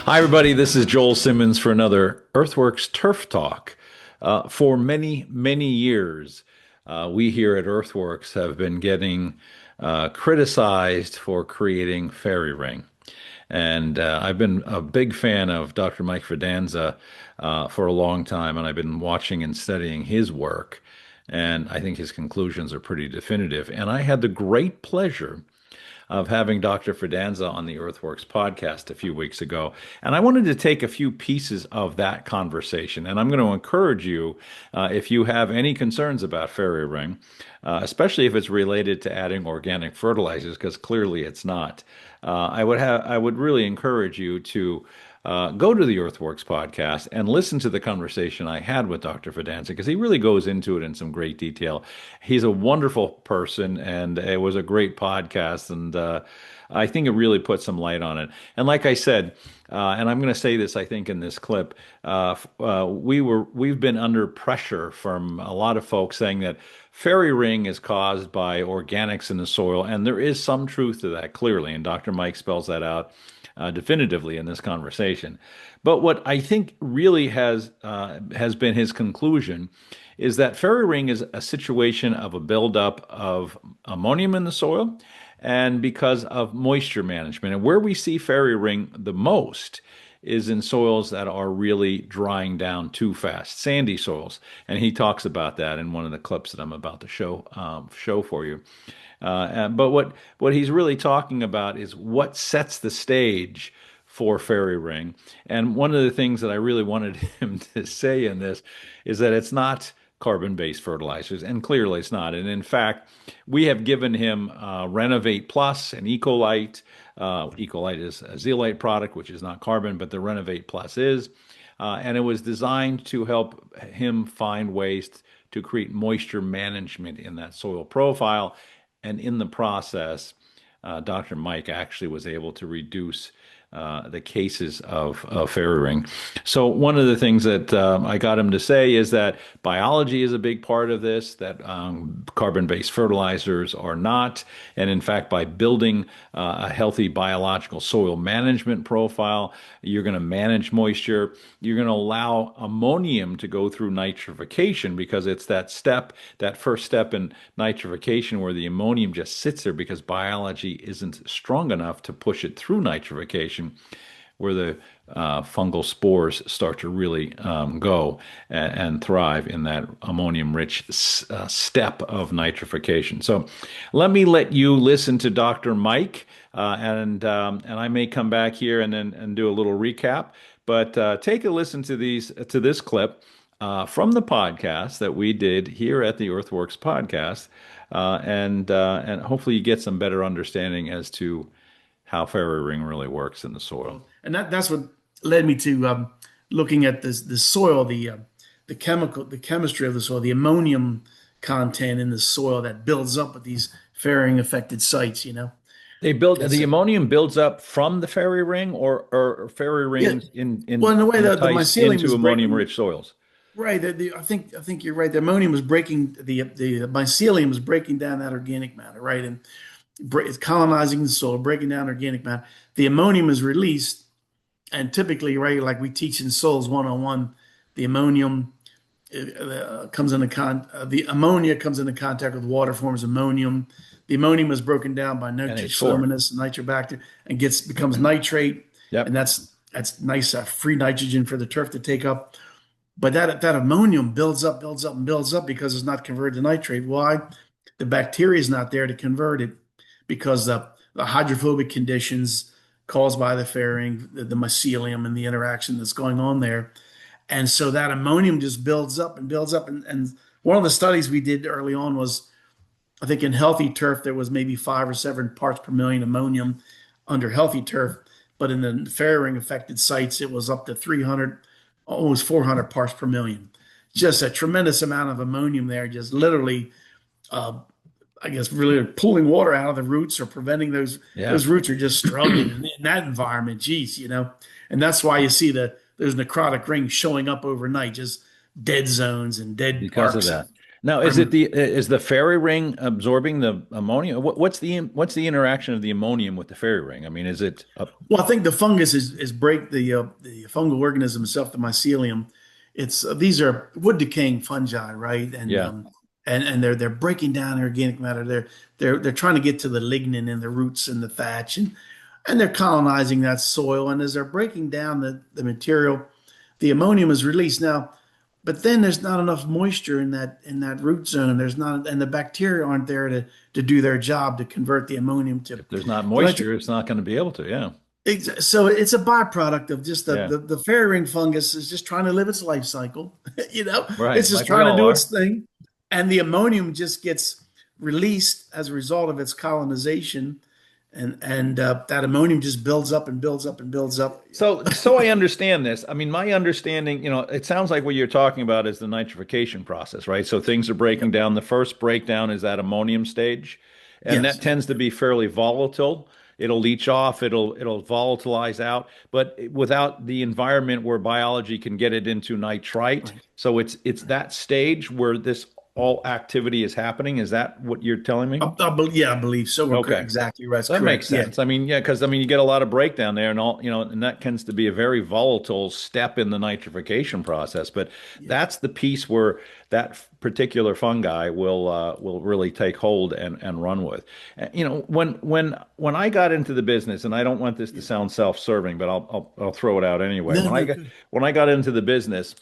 Hi, everybody. This is Joel Simmons for another EarthWorks Turf Talk. For many, many years, we here at EarthWorks have been getting criticized for creating fairy ring. And I've been a big fan of Dr. Mike Fidanza for a long time, and I've been watching and studying his work. And I think his conclusions are pretty definitive. And I had the great pleasure of having Dr. Fidanza on the EarthWorks podcast a few weeks ago. And I wanted to take a few pieces of that conversation. And I'm going to encourage you, if you have any concerns about fairy ring, especially if it's related to adding organic fertilizers, because clearly it's not. I would really encourage you to go to the EarthWorks podcast and listen to the conversation I had with Dr. Fidanza because he really goes into it in some great detail. He's a wonderful person, and it was a great podcast, and I think it really put some light on it. And like I said, and I'm going to say this, I think, in this clip, we've been under pressure from a lot of folks saying that fairy ring is caused by organics in the soil, and there is some truth to that, clearly, and Dr. Mike spells that out definitively in this conversation. But what I think really has been his conclusion is that fairy ring is a situation of a buildup of ammonium in the soil and because of moisture management. And where we see fairy ring the most is in soils that are really drying down too fast, sandy soils. And he talks about that in one of the clips that I'm about to show for you. But what he's really talking about is what sets the stage for fairy ring. And one of the things that I really wanted him to say in this is that it's not carbon-based fertilizers, and clearly it's not. And in fact, we have given him Renovate Plus and Ecolite. Ecolite is a zeolite product, which is not carbon, but the Renovate Plus is. And it was designed to help him find ways to create moisture management in that soil profile. And in the process, Dr. Mike actually was able to reduce the cases of fairy ring. So one of the things that I got him to say is that biology is a big part of this, that carbon-based fertilizers are not. And in fact, by building a healthy biological soil management profile, you're going to manage moisture. You're going to allow ammonium to go through nitrification because it's that first step in nitrification where the ammonium just sits there because biology isn't strong enough to push it through nitrification, where the fungal spores start to really go and thrive in that ammonium-rich step of nitrification. So let you listen to Dr. Mike, and I may come back here and do a little recap. But take a listen to this clip from the podcast that we did here at the EarthWorks podcast, and hopefully you get some better understanding as to how fairy ring really works in the soil. And that's what led me to looking at the soil, the chemistry of the soil, the ammonium content in the soil that builds up at these fairy ring affected sites. The ammonium builds up from the fairy ring, or fairy rings in well, in the way that the entice mycelium into is ammonium rich soils. right. I think you're right. The ammonium was breaking the mycelium is breaking down that organic matter, right, and it's colonizing the soil, breaking down organic matter. The ammonium is released, and typically, right, like we teach in Soils 101, the ammonium the ammonia comes into contact with water, forms ammonium. The ammonium is broken down by nitrous fluminous, nitrobacter, and becomes nitrate. Yep. And that's nice free nitrogen for the turf to take up. But that ammonium builds up because it's not converted to nitrate. Why? The bacteria is not there to convert it because the hydrophobic conditions caused by the fairing, the mycelium, and the interaction that's going on there. And so that ammonium just builds up and builds up. And one of the studies we did early on was, I think in healthy turf, there was maybe 5 or 7 parts per million ammonium under healthy turf. But in the fairy ring affected sites, it was up to 300, almost 400 parts per million. Just a tremendous amount of ammonium there, just literally, I guess, really pulling water out of the roots or preventing those roots are just struggling in that environment. Geez, and that's why you see there's necrotic rings showing up overnight, just dead zones and dead Because parks. of that. Now, is the fairy ring absorbing the ammonia? What's the interaction of the ammonium with the fairy ring? I mean, is it a, Well, I think the fungus is break the fungal organism itself, the mycelium. It's these are wood decaying fungi, right? yeah, And they're breaking down organic matter. They're trying to get to the lignin in the roots and the thatch, and they're colonizing that soil. And as they're breaking down the material, the ammonium is released. Now, but then there's not enough moisture in that root zone. There's not, and the bacteria aren't there to do their job to convert the ammonium to if there's not nitric. moisture, it's not going to be able to. Yeah, So it's a byproduct of just yeah, the fairy ring fungus is just trying to live its life cycle. right. It's just Like we trying to all do are. its thing, and the ammonium just gets released as a result of its colonization, and that ammonium just builds up and builds up and builds up. So I understand this. I mean, my understanding, it sounds like what you're talking about is the nitrification process, right? So things are breaking Yep. down. The first breakdown is that ammonium stage, and that Yes. tends to be fairly volatile. It'll leach off, it'll volatilize out, but without the environment where biology can get it into nitrite. Right. So it's that stage where this all activity is happening. Is that what you're telling me? Yeah, I believe so. Okay. Exactly right. That's That makes correct. Yeah. sense. I mean, yeah, because I mean, you get a lot of breakdown there, and all and that tends to be a very volatile step in the nitrification process. But Yeah. that's the piece where that particular fungi will really take hold and run with. When I got into the business, and I don't want this to Yeah. sound self-serving, but I'll throw it out anyway. No, no, good. When I got into the business,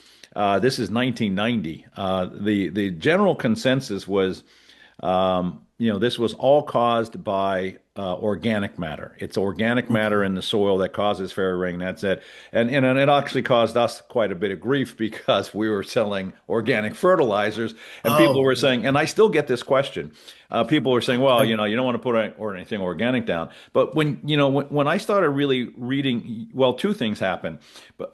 this is 1990. The general consensus was this was all caused by organic matter. It's organic matter Okay. in the soil that causes fairy ring. That's it. And it actually caused us quite a bit of grief because we were selling organic fertilizers, and people Oh, were saying, and I still get this question. People were saying, well, okay. you don't want to put anything organic down. But when I started really reading, well, two things happened. But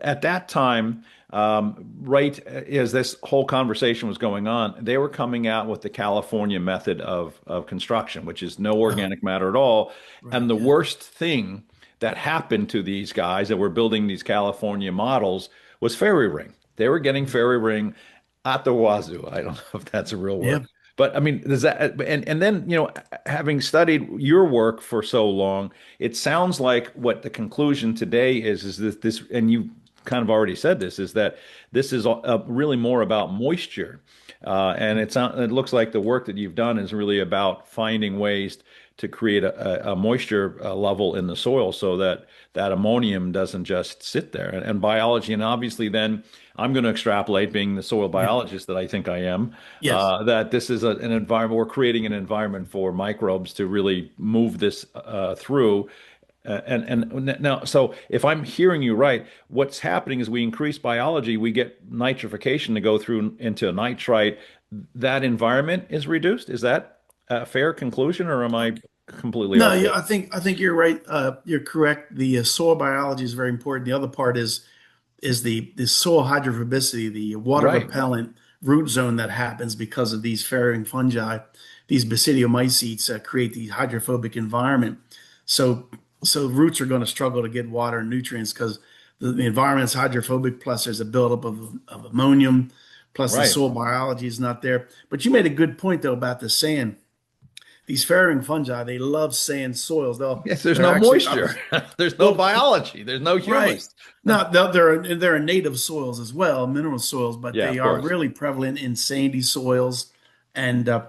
at that time, right as this whole conversation was going on, they were coming out with the California method of construction, which is no Oh, organic matter at all. right. And the Yeah. worst thing that happened to these guys that were building these California models was fairy ring. They were getting fairy ring at the wazoo. I don't know if that's a real word. Yeah. But I mean, does that and then, having studied your work for so long, it sounds like what the conclusion today is that this, and you kind of already said this, is that this is really more about moisture. And it looks like the work that you've done is really about finding ways to create a moisture level in the soil so that that ammonium doesn't just sit there. And biology, and obviously then I'm going to extrapolate, being the soil Yeah. biologist that I think I am, Yes. that this is an environment, we're creating an environment for microbes to really move this through. And now, so if I'm hearing you right, what's happening is we increase biology, we get nitrification to go through into nitrite. That environment is reduced. Is that a fair conclusion, or am I completely No, off yeah, base? I think you're right. You're correct. The soil biology is very important. The other part is the soil hydrophobicity, the water Right. repellent root zone that happens because of these ferrying fungi. These basidiomycetes create the hydrophobic environment. So so roots are going to struggle to get water and nutrients because the environment's hydrophobic. Plus, there's a buildup of ammonium. Plus, the Right. soil biology is not there. But you made a good point though about the sand. These ferrying fungi, they love sand soils. Yes, there's They're no actually moisture. There's no well, biology. There's no right. humus. No, they're in native soils as well, mineral soils, but Yeah, they of are course. really prevalent in sandy soils, and uh,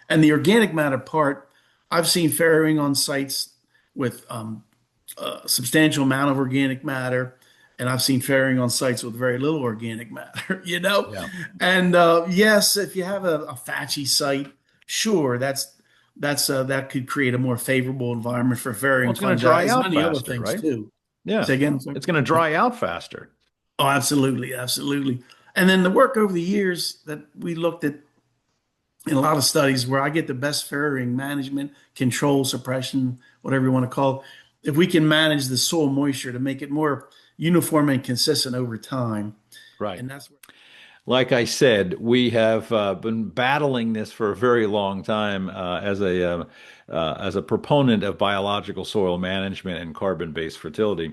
and the organic matter part. I've seen farrowing on sites with a substantial amount of organic matter, and I've seen farrowing on sites with very little organic matter. Yeah. And yes, if you have a thatchy site, sure, that could create a more favorable environment for Well, varying it's going to fungi, dry as out many other faster, things right? too. Yeah. Say again, sir? It's going to dry out faster. Oh, absolutely, absolutely. And then the work over the years that we looked at in a lot of studies where I get the best ferrying management, control, suppression, whatever you want to call it, if we can manage the soil moisture to make it more uniform and consistent over time. Right. And that's where, Like I said, we have been battling this for a very long time as a proponent of biological soil management and carbon-based fertility.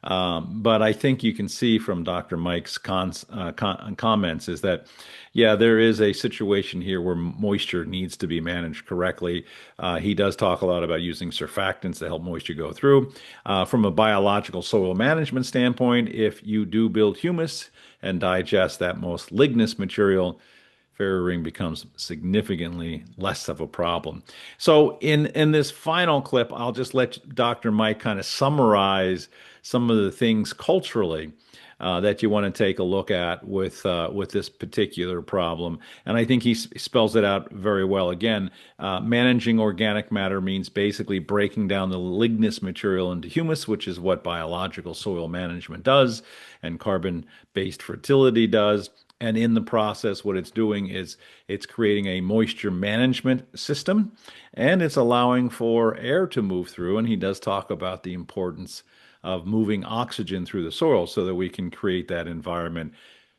But I think you can see from Dr. Mike's comments is that, yeah, there is a situation here where moisture needs to be managed correctly. He does talk a lot about using surfactants to help moisture go through. From a biological soil management standpoint, if you do build humus and digest that most lignous material, fairy ring becomes significantly less of a problem. So in this final clip, I'll just let Dr. Mike kind of summarize some of the things culturally that you want to take a look at with this particular problem. And I think he spells it out very well. Again, managing organic matter means basically breaking down the lignous material into humus, which is what biological soil management does, and carbon-based fertility does. And in the process, what it's doing is it's creating a moisture management system, and it's allowing for air to move through. And he does talk about the importance of moving oxygen through the soil so that we can create that environment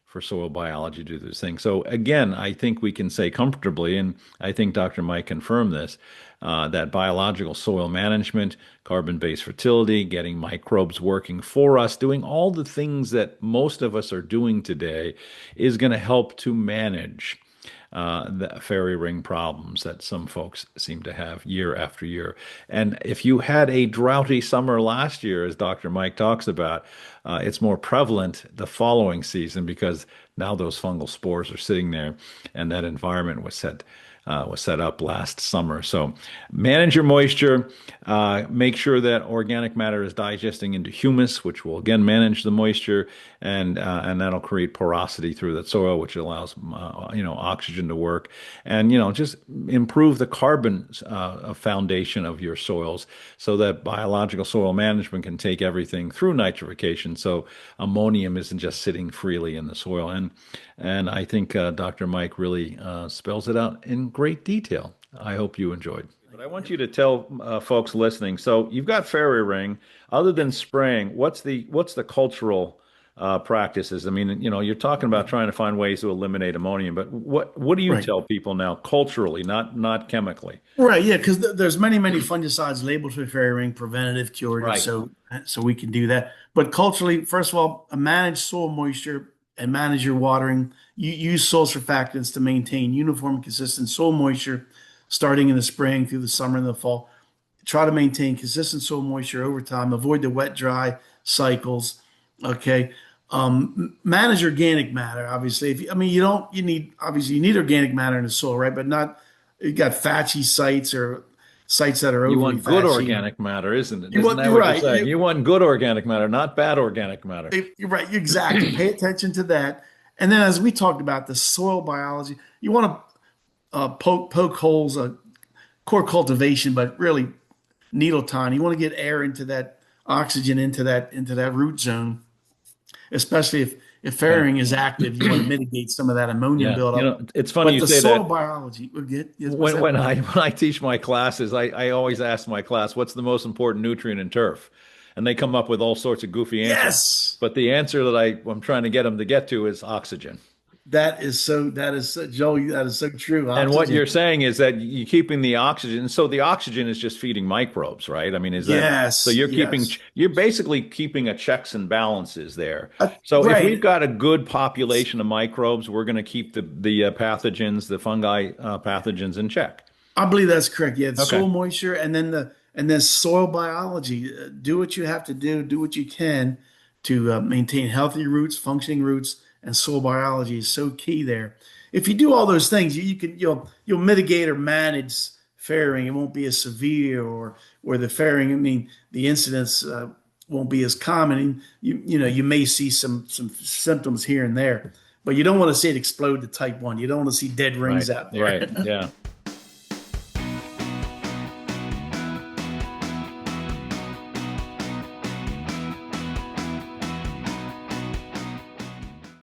for soil biology to do this thing. So again, I think we can say comfortably, and I think Dr. Mike confirmed this, that biological soil management, carbon-based fertility, getting microbes working for us, doing all the things that most of us are doing today is going to help to manage the fairy ring problems that some folks seem to have year after year. And if you had a droughty summer last year, as Dr. Mike talks about, it's more prevalent the following season because now those fungal spores are sitting there and that environment was set up last summer. So manage your moisture, make sure that organic matter is digesting into humus, which will again manage the moisture, and that'll create porosity through the soil, which allows oxygen to work, and just improve the carbon foundation of your soils, so that biological soil management can take everything through nitrification. So ammonium isn't just sitting freely in the soil, and I think Dr. Mike really spells it out in great detail. I hope you enjoyed. But I want you to tell folks listening. So you've got fairy ring. Other than spraying, what's the cultural practices? I mean, you're talking about trying to find ways to eliminate ammonium, but what do you Right. tell people now culturally, not chemically? Right, yeah, because there's many fungicides labeled for fairy ring, preventative, curative, Right. so we can do that. But culturally, first of all, manage soil moisture and manage your watering. You use soil surfactants to maintain uniform, consistent soil moisture, starting in the spring through the summer and the fall. Try to maintain consistent soil moisture over time. Avoid the wet dry cycles. Okay. Manage organic matter. Obviously, if you, I mean, you don't. You need obviously you need organic matter in the soil, right? But not you got fatchy sites or sites that are You overly want good fatty. organic matter, isn't it? You Isn't want, that you're what you're right. saying? You want good organic matter, not bad organic matter. You're right. Exactly. Pay attention to that. And then, as we talked about the soil biology, you want to poke holes, core cultivation, but really needle tine. You want to get air into that oxygen into that root zone, especially if Yeah. fairing is active. You want to mitigate some of that ammonium Yeah. buildup. It's funny But you the say soil that. biology, we'll get. Yes, what's When that? when I teach my classes, I always ask my class, what's the most important nutrient in turf? And they come up with all sorts of goofy answers. Yes, But the answer that I'm trying to get them to get to is oxygen. that is so. That is so, Joe. That is so true. And what Oxygen. you're saying is that you're keeping the oxygen. So the oxygen is just feeding microbes, right? I mean, is that so Yes, yes. you're basically keeping a checks and balances there. So if we've Right. got a good population of microbes, we're going to keep the pathogens, the fungi pathogens in check. I believe that's correct. Yeah, the Okay. soil moisture and then soil biology. Do what you have to do. Do what you can to maintain healthy roots, functioning roots, and soil biology is so key there. If you do all those things, you'll mitigate or manage fairing. It won't be as severe or the fairing. I mean, the incidence won't be as common. And you may see some symptoms here and there, but you don't want to see it explode to type 1. You don't want to see dead rings Right. out Right. there. Yeah.